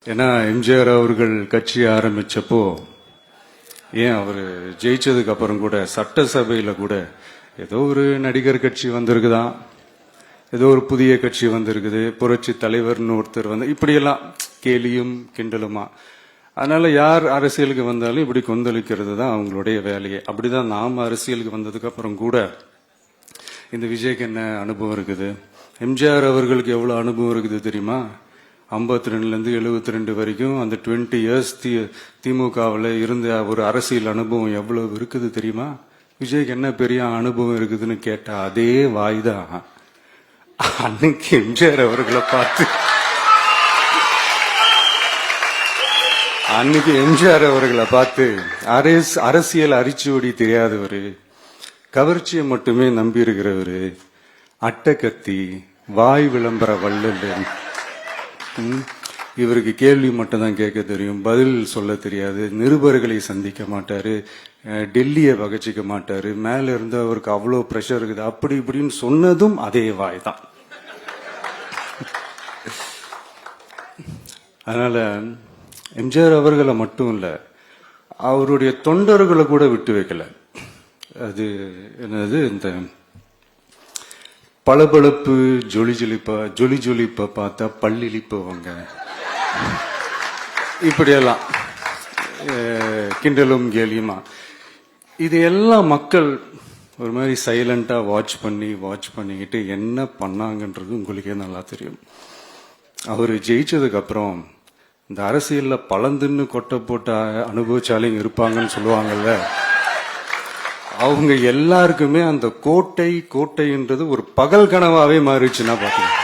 ஏன்னா எம்ஜிஆர் அவர்கள் கட்சி ஆரம்பிச்சப்போ ஏன் அவர் ஜெயிச்சதுக்கு அப்புறம் கூட சட்டசபையில கூட ஏதோ ஒரு நடிகர் கட்சி வந்திருக்குதான், ஏதோ ஒரு புதிய கட்சி வந்திருக்குது, புரட்சி தலைவர்னு ஒருத்தர் வந்து இப்படியெல்லாம் கேலியும் கிண்டலுமா. அதனால யார் அரசியலுக்கு வந்தாலும் இப்படி கொந்தளிக்கிறது தான் அவங்களுடைய வேலையே. அப்படிதான் நாம் அரசியலுக்கு வந்ததுக்கு அப்புறம் கூட இந்த விஜய்க்கு என்ன அனுபவம் இருக்குது, எம்ஜிஆர் அவர்களுக்கு எவ்வளவு அனுபவம் இருக்குது தெரியுமா? 52லேருந்து 72 வரைக்கும் அந்த 20 இயர்ஸ் திமுகவில் இருந்த ஒரு அரசியல் அனுபவம் எவ்வளவு இருக்குது தெரியுமா? விஜய்க்கு என்ன பெரிய அனுபவம் இருக்குதுன்னு கேட்டா அதே வாய் தான் அன்னைக்கு எம்ஜிஆர் அவர்களை பார்த்து அரசியல் அரிச்சுவடி தெரியாதவரு, கவர்ச்சியை மட்டுமே நம்பி இருக்கிறவரு, அட்டக்கத்தி, வாய் விளம்பர வள்ளல், இவருக்கு கேள்வி மட்டும் தான் கேட்க தெரியும், பதில் சொல்ல தெரியாது, நிருபர்களை சந்திக்க மாட்டாரு, டெல்லியை வகச்சிக்க மாட்டாரு, மேல இருந்து அவருக்கு அவ்வளோ பிரஷர் இருக்குது, அப்படி இப்படின்னு சொன்னதும் அதே வாய் தான். அதனால எம்ஜிஆர் அவர்களை மட்டும் இல்ல, அவருடைய தொண்டர்களை கூட விட்டு வைக்கல. அது என்னது, இந்த பளபளப்பு ஜொலி ஜொலிப்பா பார்த்தா பல்லிழிப்பவங்க, இப்படியெல்லாம் கிண்டலும் கேலியுமா, இது எல்லாம் மக்கள் ஒரு மாதிரி சைலண்டா வாட்ச் பண்ணிக்கிட்டு என்ன பண்ணாங்கன்றது உங்களுக்கே நல்லா தெரியும். அவரு ஜெயிச்சதுக்கு அப்புறம் இந்த அரசியல்ல பழந்துன்னு கொட்டை போட்ட அனுபவிச்சாலையும் இருப்பாங்கன்னு சொல்லுவாங்கல்ல, அவங்க எல்லாருக்குமே அந்த கோட்டைன்றது ஒரு பகல் கனவாவே மாறிடுச்சுன்னா பாத்தீங்க.